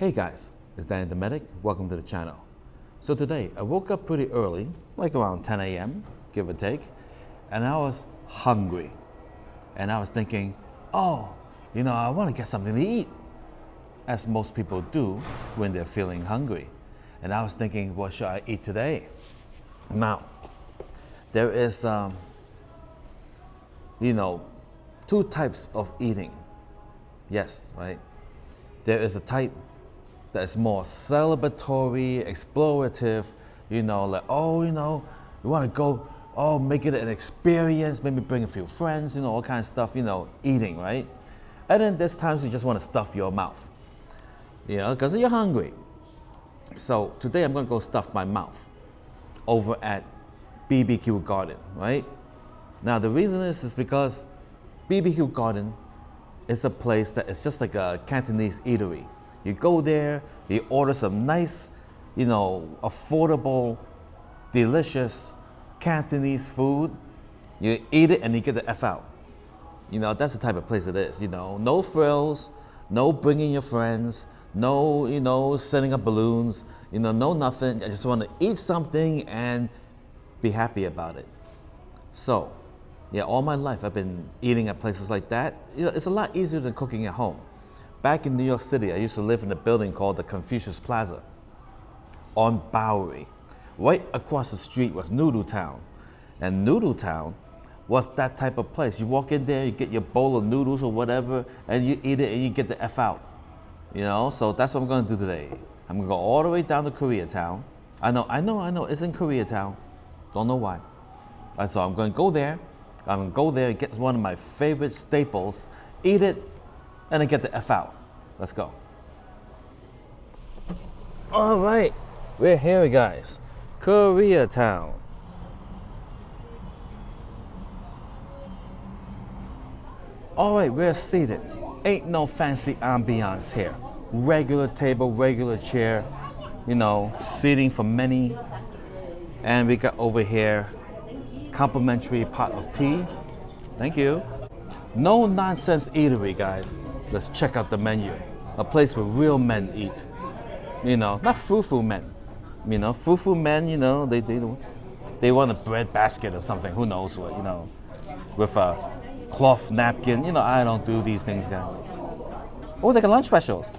Hey guys, it's Danny the Medic. Welcome to the channel. So today I woke up pretty early, like around 10 a.m., give or take, and I was hungry. And I was thinking, I want to get something to eat, as most people do when they're feeling hungry. And I was thinking, what should I eat today? Now, there is, two types of eating. Yes, right? There is a type that is more celebratory, explorative, you want to go, make it an experience, maybe bring a few friends, all kinds of stuff, eating, right? And then there's times you just want to stuff your mouth, because you're hungry. So today I'm going to go stuff my mouth over at BBQ Garden, right? Now the reason is because BBQ Garden is a place that is just like a Cantonese Eatery. You go there, you order some nice, affordable, delicious Cantonese food. You eat it and you get the F out. That's the type of place it is. No frills, no bringing your friends, no, setting up balloons, no nothing. I just want to eat something and be happy about it. So, yeah, all my life I've been eating at places like that. It's a lot easier than cooking at home. Back in New York City, I used to live in a building called the Confucius Plaza on Bowery. Right across the street was Noodle Town. And Noodle Town was that type of place. You walk in there, you get your bowl of noodles or whatever, and you eat it and you get the F out. So that's what I'm gonna do today. I'm gonna go all the way down to Koreatown. I know, it's in Koreatown. Don't know why. And so I'm gonna go there. I'm gonna go there and get one of my favorite staples, eat it, and then get the F out. Let's go. All right, we're here, guys. Koreatown. All right, we're seated. Ain't no fancy ambiance here. Regular table, regular chair, seating for many. And we got over here, complimentary pot of tea. Thank you. No nonsense eatery, guys. Let's check out the menu. A place where real men eat. Not foo-foo men. Foo-foo men, they want a bread basket or something. Who knows what, with a cloth napkin. I don't do these things, guys. Oh, they got lunch specials.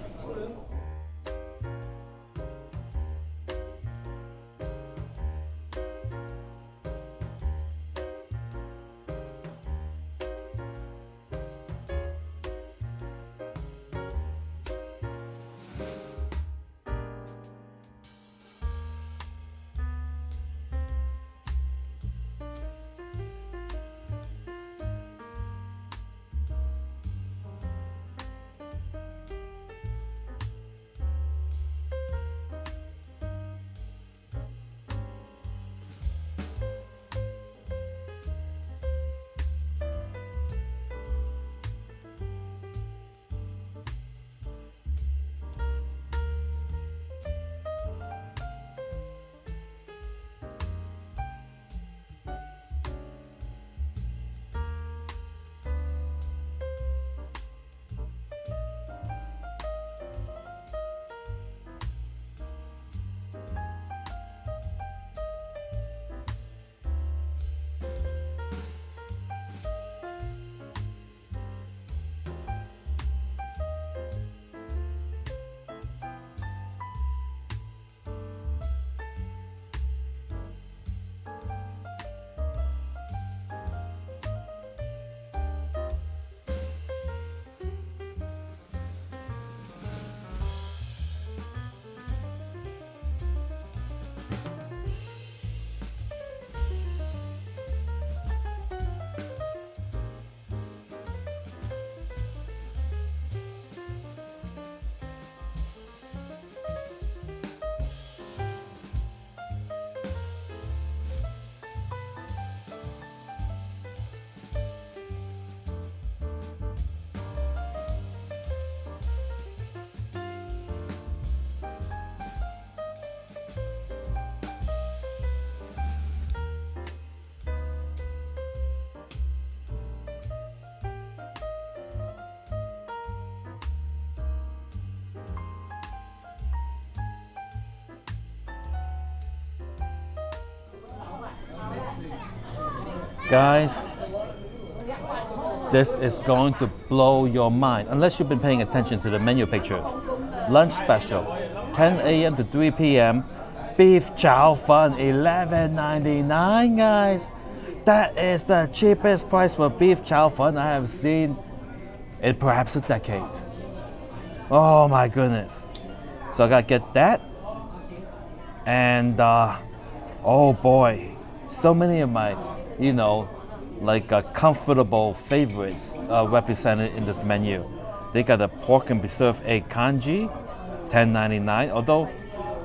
Guys, this is going to blow your mind, unless you've been paying attention to the menu pictures. Lunch special, 10 a.m. to 3 p.m. Beef chow fun, $11.99, guys. That is the cheapest price for beef chow fun I have seen in perhaps a decade. Oh my goodness. So I gotta get that. And oh boy, so many of my, comfortable favorites represented in this menu. They got a pork and preserved egg congee, $10.99. Although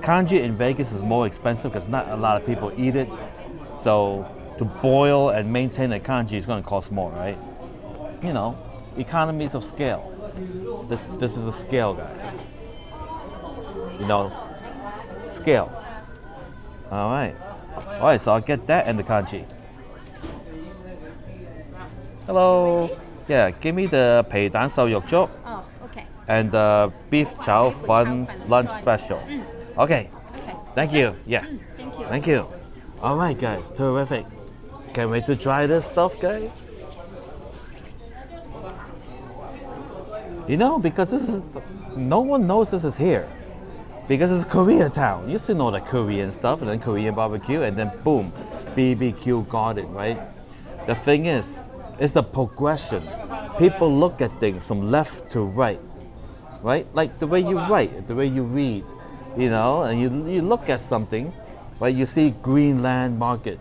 congee in Vegas is more expensive because not a lot of people eat it. So to boil and maintain a congee is going to cost more, right? Economies of scale. This is the scale, guys. Scale. All right. So I'll get that and the congee. Hello. Yeah, give me the 皮蛋瘦肉粥. Oh, okay. And the beef chow fun lunch special. Okay. Thank you. Yeah. Thank you. Thank you. All right, guys. Terrific. Can't wait to try this stuff, guys. Because no one knows this is here. Because it's Koreatown. You still know the Korean stuff and then Korean barbecue and then boom, BBQ Garden, right? The thing is, it's the progression. People look at things from left to right? Like the way you write, the way you read, and you look at something, right? You see Greenland Market,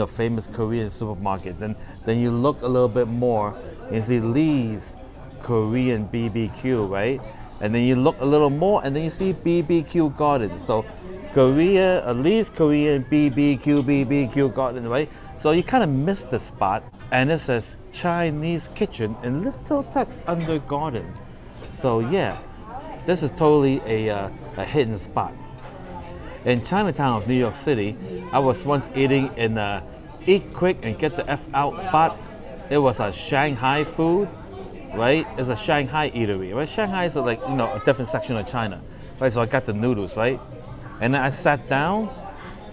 famous Korean supermarket. Then you look a little bit more, you see Lee's Korean BBQ, right? And then you look a little more, and then you see BBQ Garden. So Korea, at least Korean BBQ Garden, right? So you kind of miss the spot, and it says Chinese kitchen in little text under garden. So yeah, this is totally a hidden spot. In Chinatown of New York City, I was once eating in a Eat Quick and Get the F Out spot. It was a Shanghai food, right? It's a Shanghai eatery, right? Shanghai is a different section of China, right? So I got the noodles, right? And then I sat down,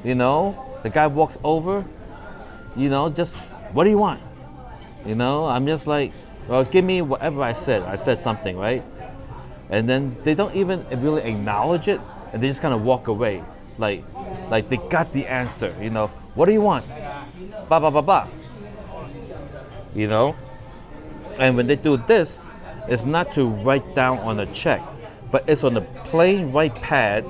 the guy walks over, just, what do you want? I'm just like, well, give me whatever I said. I said something, right? And then they don't even really acknowledge it, and they just kind of walk away, like they got the answer, What do you want? Ba ba ba ba. And when they do this, it's not to write down on a check, but it's on a plain white pad,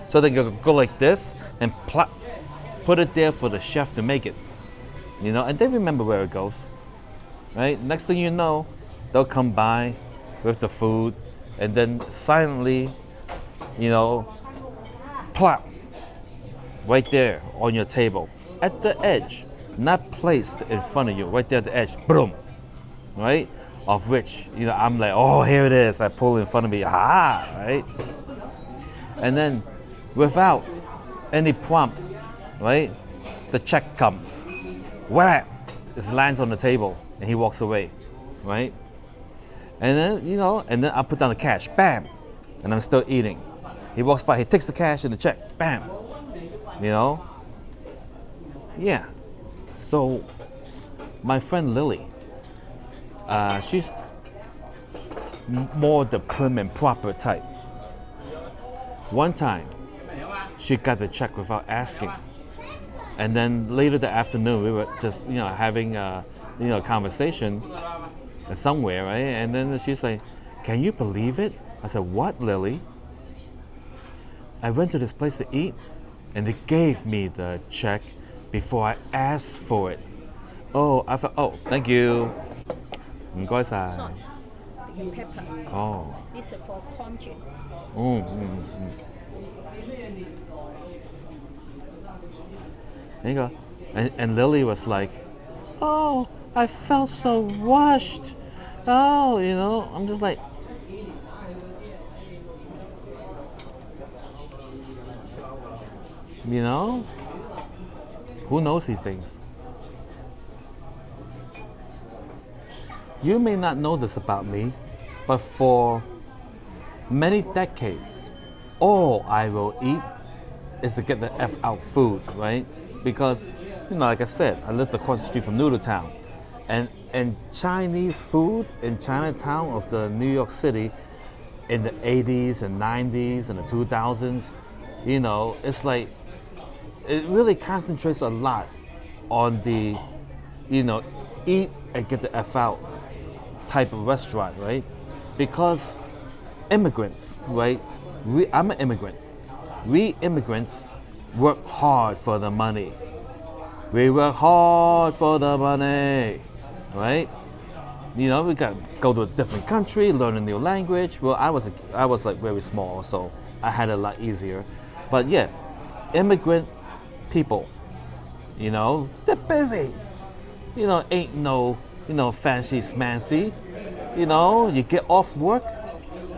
so they can go like this and put it there for the chef to make it, and they remember where it goes, right? Next thing you know, they'll come by with the food, and then silently, plop, right there on your table, at the edge, not placed in front of you, right there at the edge, boom, right? Of which, I'm like, oh, here it is. I pull it in front of me, right? And then, without any prompt, right? The check comes, whap, it lands on the table, and he walks away, right? And then, and then I put down the cash, bam, and I'm still eating. He walks by, he takes the cash and the check, bam, Yeah. So, my friend Lily, she's more the prim and proper type. One time, she got the check without asking. And then later the afternoon, we were just, having a, conversation somewhere, right? And then she's like, can you believe it? I said, what, Lily? I went to this place to eat, and they gave me the check before I asked for it. Oh, I thought, oh, thank you. 唔該晒. Salt, pepper. Oh. This is for congee. There you go. And Lily was like, oh, I felt so rushed. Oh, I'm just like, who knows these things? You may not know this about me, but for many decades, all I will eat is to get the F out food, right? because, like I said, I lived across the street from Noodle Town. And Chinese food in Chinatown of the New York City in the 80s and 90s and the 2000s, it's like, it really concentrates a lot on the, eat and get the F out type of restaurant, right? Because immigrants, right? I'm an immigrant. We immigrants work hard for the money. We work hard for the money, right? We got to go to a different country, learn a new language. Well, I was like very small, so I had it a lot easier. But yeah, immigrant people, they're busy. Ain't no, fancy smancy. You get off work,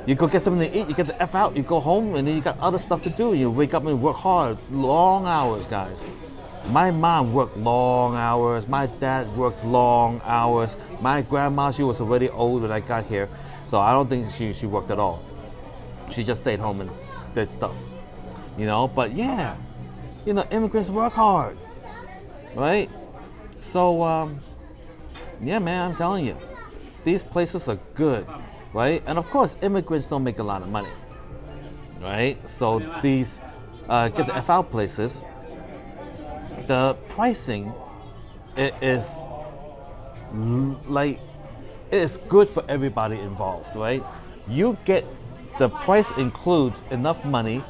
you go get something to eat, you get the F out, you go home, and then you got other stuff to do. You wake up and work hard, long hours, guys. My mom worked long hours. My dad worked long hours. My grandma, she was already old when I got here, so I don't think she worked at all. She just stayed home and did stuff, But yeah, immigrants work hard, right? So, yeah, man, I'm telling you, these places are good, right? And of course, immigrants don't make a lot of money, right? So these get the F out places, the pricing is good for everybody involved, right? You get, the price includes enough money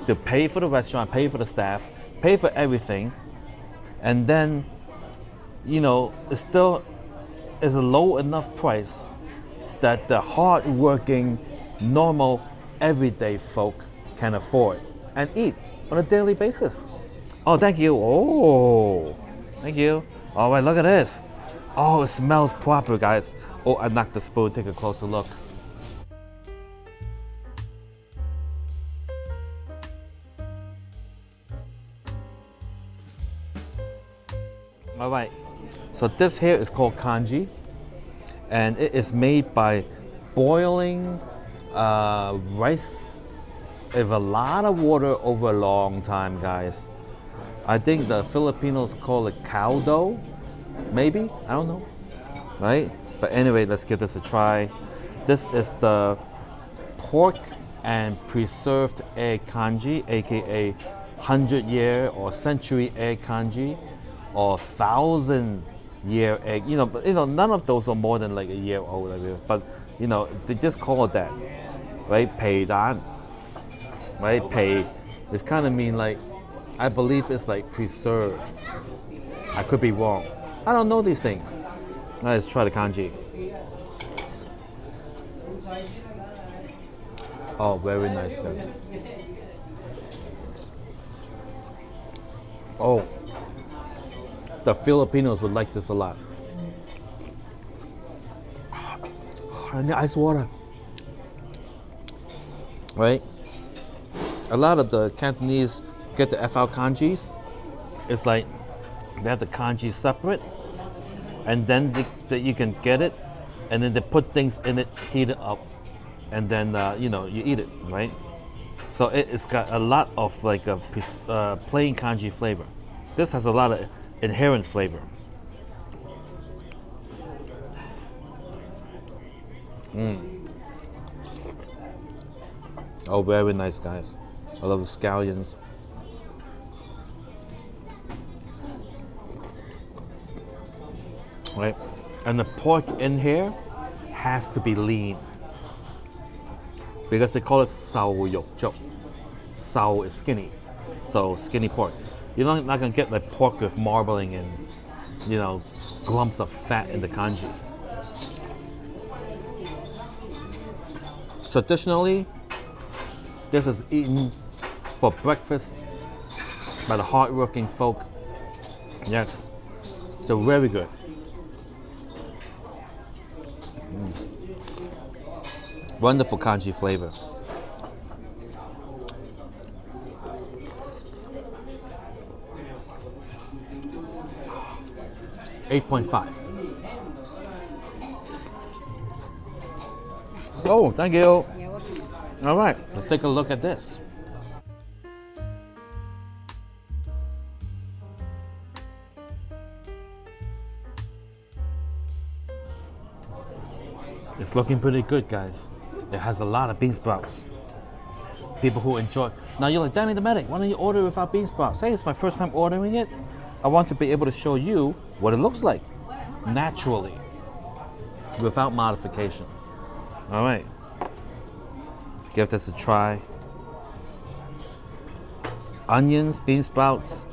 to pay for the restaurant, pay for the staff, pay for everything, and then, it still is a low enough price that the hard-working, normal, everyday folk can afford and eat on a daily basis. Oh, thank you. Oh, thank you. All right, look at this. Oh, it smells proper, guys. Oh, I knocked the spoon. Take a closer look. All right. So this here is called congee, and it is made by boiling rice with a lot of water over a long time, guys. I think the Filipinos call it cow dough, maybe, I don't know, right? But anyway, let's give this a try. This is the pork and preserved egg congee, aka 100-year or century egg congee, or 1,000-year egg. But none of those are more than like a year old, but they just call it that, right? Pei dan, right? Pei, it's kind of mean like, I believe it's like preserved. I could be wrong. I don't know these things. Let's try the congee. Oh, very nice, guys. Oh, the Filipinos would like this a lot. I need ice water. Right? A lot of the Cantonese get the F out congees. It's like they have the congee separate, and then you can get it, and then they put things in it, heat it up, and then you eat it, right? So it's got a lot of like a plain congee flavor. This has a lot of inherent flavor. Oh, very nice, guys. I love the scallions. Right, and the pork in here has to be lean because they call it sao yok chok. Sao is skinny, so skinny pork. You're not gonna get like pork with marbling and glumps of fat in the congee. Traditionally, this is eaten for breakfast by the hard-working folk. Yes, so very good. Wonderful congee flavor. $8.5. Oh, thank you. All right, let's take a look at this. It's looking pretty good, guys. It has a lot of bean sprouts. People who enjoy. Now you're like, Danny the Medic, why don't you order without bean sprouts? Hey, it's my first time ordering it. I want to be able to show you what it looks like naturally, without modification. All right, let's give this a try. Onions, bean sprouts,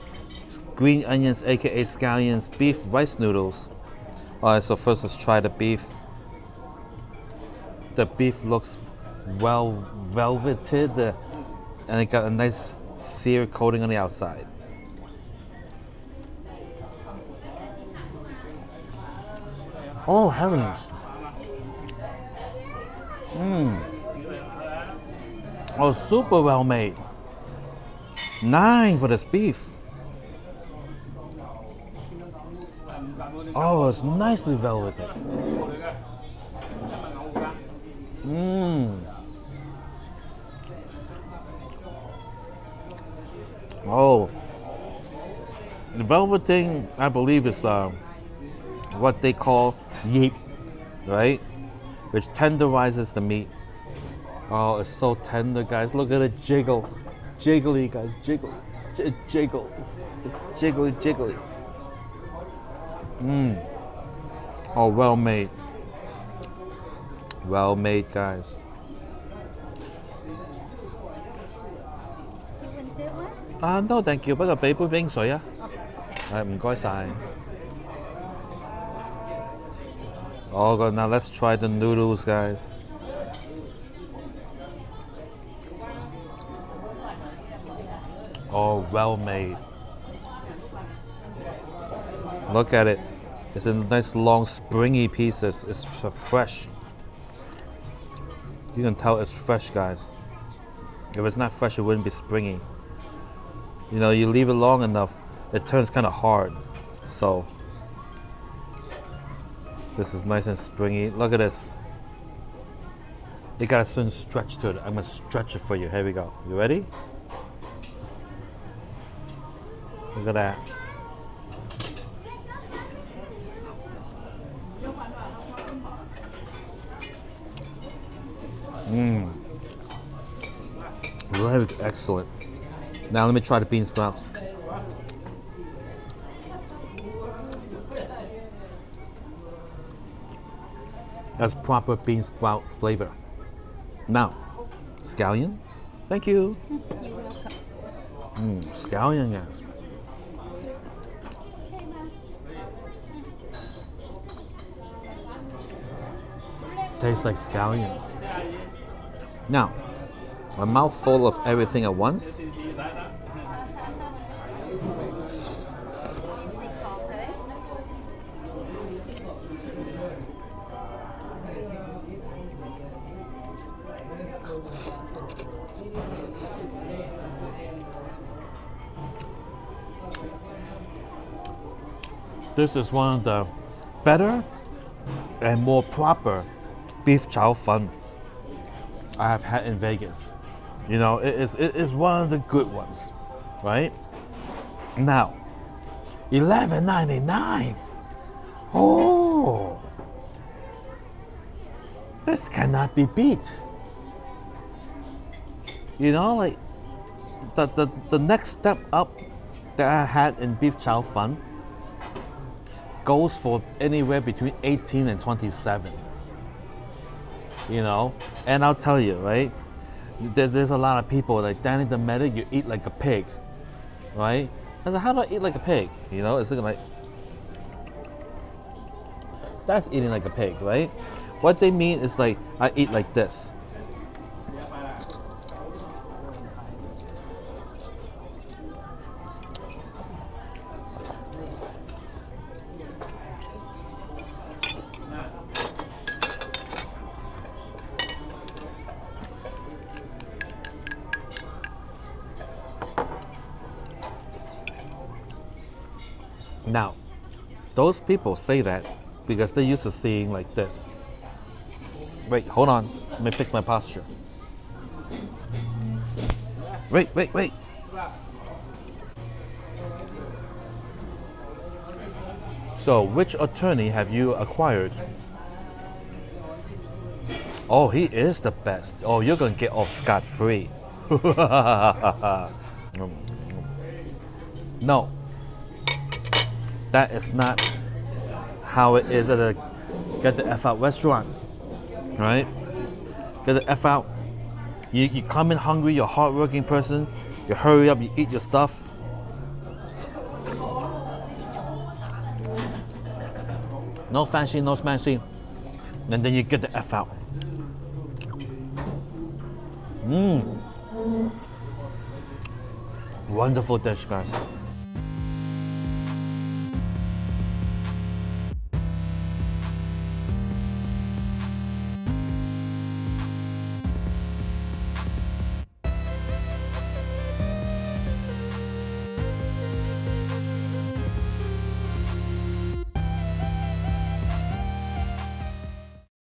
green onions, aka scallions, beef rice noodles. All right, so first let's try the beef. The beef looks well velveted, and it got a nice sear coating on the outside. Oh heavens! Oh, super well made. 9 for this beef. Oh, it's nicely velveted. Oh, the velveting, I believe, is what they call yeep, right? Which tenderizes the meat. Oh, it's so tender, guys. Look at it jiggle. Jiggly, guys. Jiggle. It jiggles. Jiggly, jiggly. Oh, well made. Well made, guys. No, thank you. 不過俾杯冰水啊。唔該晒。Oh, good. Now let's try the noodles, guys. Oh, well made. Look at it. It's in nice long springy pieces. It's fresh. You can tell it's fresh, guys. If it's not fresh, it wouldn't be springy. You know, you leave it long enough, it turns kind of hard. So this is nice and springy. Look at this. It got a certain stretch to it. I'm gonna stretch it for you. Here we go. You ready? Look at that. Very excellent. Now let me try the bean sprouts. That's proper bean sprout flavor. Now, scallion. Thank you. You're welcome. Scallion, yes. Tastes like scallions. Now, a mouthful of everything at once. This is one of the better and more proper beef chow fun I have had in Vegas. You know, it is one of the good ones, right? Now, $11.99. Oh, this cannot be beat. You know, like the next step up that I had in beef chow fun goes for anywhere between 18 and 27. You know, and I'll tell you, right? There's a lot of people like, Danny the Medic, you eat like a pig, right? I said, how do I eat like a pig? You know, it's like, that's eating like a pig, right? What they mean is like, I eat like this. Now, those people say that because they're used to seeing like this. Wait, hold on. Let me fix my posture. Wait. So, which attorney have you acquired? Oh, he is the best. Oh, you're gonna get off scot-free. No, that is not how it is at a get the F out restaurant, right? Get the F out. You come in hungry, you're a hardworking person, you hurry up, you eat your stuff. No fancy, no smancy. And then you get the F out. Wonderful dish, guys.